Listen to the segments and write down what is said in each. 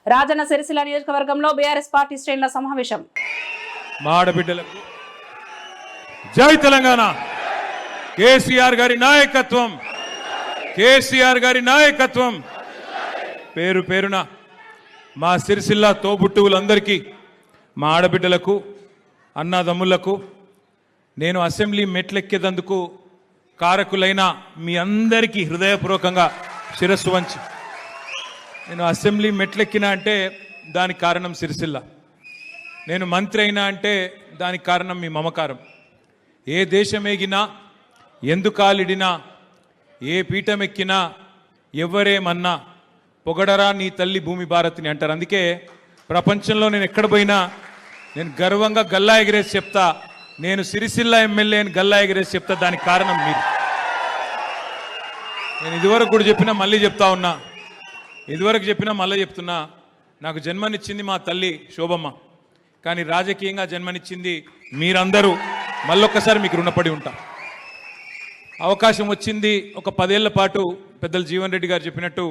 రాజన్న సిరిసిల్ల నియోజకవర్గంలో BRS party శ్రేణుల సమావేశం. మా ఆడబిడ్డలకు జై తెలంగాణ, కేసీఆర్ గారి నాయకత్వం, కేసీఆర్ గారి నాయకత్వం. పేరు పేరున మా సిరిసిల్ల తోబుట్టువులందరికీ, మా ఆడబిడ్డలకు, అన్నాదమ్ములకు, నేను అసెంబ్లీ మెట్లెక్కేదందుకు కారకులైన మీ అందరికీ హృదయపూర్వకంగా శిరస్సు వంచి, నేను అసెంబ్లీ మెట్లెక్కినా అంటే దానికి కారణం సిరిసిల్ల, నేను మంత్రి అయినా అంటే దానికి కారణం మీ మమకారం. ఏ దేశమేగినా, ఎందుకాలిడినా, ఏ పీఠమెక్కినా, ఎవరేమన్నా పొగడరా నీ తల్లి భూమి భారతిని అంటారు. అందుకే ప్రపంచంలో నేను ఎక్కడ పోయినా నేను గర్వంగా గల్లా ఎగిరేసి చెప్తా, నేను సిరిసిల్ల ఎమ్మెల్యే అని గల్లా ఎగిరేసి చెప్తా. దానికి కారణం మీరు. నేను ఇదివరకు కూడా చెప్పినా, మళ్ళీ చెప్తా ఉన్నా, ఇదివరకు చెప్పినా మళ్ళీ చెప్తున్నా, నాకు జన్మనిచ్చింది మా తల్లి శోభమ్మ, కానీ రాజకీయంగా జన్మనిచ్చింది మీరందరూ. మళ్ళొక్కసారి మీకు రుణపడి ఉంటా. అవకాశం వచ్చింది ఒక 10 ఏళ్ల పాటు. పెద్దలు జీవన్ రెడ్డి గారు చెప్పినట్టు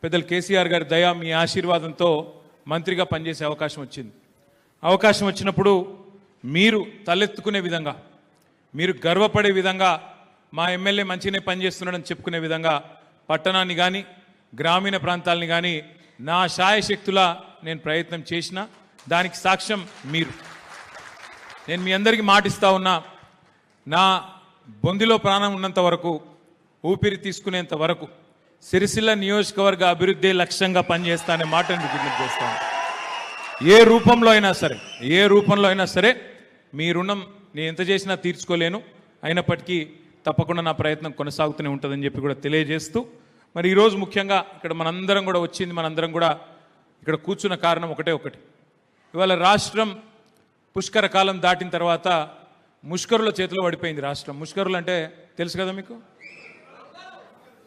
పెద్దలు కేసీఆర్ గారి దయ, మీ ఆశీర్వాదంతో మంత్రిగా పనిచేసే అవకాశం వచ్చింది. అవకాశం వచ్చినప్పుడు మీరు తలెత్తుకునే విధంగా, మీరు గర్వపడే విధంగా, మా ఎమ్మెల్యే మంచిగానే పనిచేస్తున్నాడని చెప్పుకునే విధంగా పట్టణాన్ని కానీ గ్రామీణ ప్రాంతాలని కానీ నా శాయశక్తులా నేను ప్రయత్నం చేసిన దానికి సాక్ష్యం మీరు. నేను మీ అందరికీ మాటిస్తా ఉన్నా, నా బొందిలో ప్రాణం ఉన్నంత వరకు, ఊపిరి తీసుకునేంత వరకు సిరిసిల్ల నియోజకవర్గ అభివృద్ధి లక్ష్యంగా పనిచేస్తానే మాటను విజ్ఞప్తి చేస్తాను. ఏ రూపంలో అయినా సరే, ఏ రూపంలో అయినా సరే మీ రుణం నేను ఎంత చేసినా తీర్చుకోలేను. అయినప్పటికీ తప్పకుండా నా ప్రయత్నం కొనసాగుతూనే ఉంటుందని చెప్పి కూడా తెలియజేస్తూ, మరి ఈరోజు ముఖ్యంగా ఇక్కడ మనందరం కూడా వచ్చింది, మనందరం కూడా ఇక్కడ కూర్చున్న కారణం ఒకటి. ఇవాళ రాష్ట్రం పుష్కర కాలం దాటిన తర్వాత ముష్కరుల చేతిలో పడిపోయింది రాష్ట్రం. ముష్కరులు అంటే తెలుసు కదా మీకు,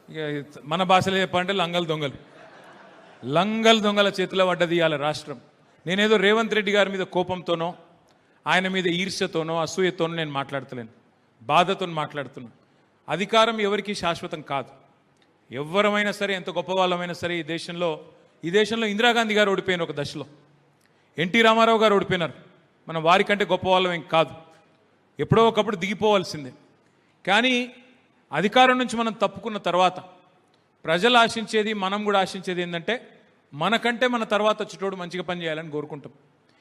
ఇక మన భాషలో చెప్పాలంటే లంగల్ దొంగల చేతిలో పడ్డది ఇవాళ రాష్ట్రం. నేనేదో రేవంత్ రెడ్డి గారి మీద కోపంతోనో, ఆయన మీద ఈర్ష్యతోనో, అసూయతోనో నేను మాట్లాడతలేను, బాధతో మాట్లాడుతున్నాను. అధికారం ఎవరికీ శాశ్వతం కాదు. ఎవరమైనా సరే, ఎంత గొప్ప వాళ్ళమైనా సరే, ఈ దేశంలో ఇందిరాగాంధీ గారు ఓడిపోయిన ఒక దశలో, ఎన్టీ రామారావు గారు ఓడిపోయినారు. మనం వారికంటే గొప్ప వాళ్ళమేం కాదు, ఎప్పుడో ఒకప్పుడు దిగిపోవాల్సిందే. కానీ అధికారం నుంచి మనం తప్పుకున్న తర్వాత ప్రజలు ఆశించేది, మనం కూడా ఆశించేది ఏంటంటే, మనకంటే మన తర్వాత వచ్చేటోడు మంచిగా పనిచేయాలని కోరుకుంటాం.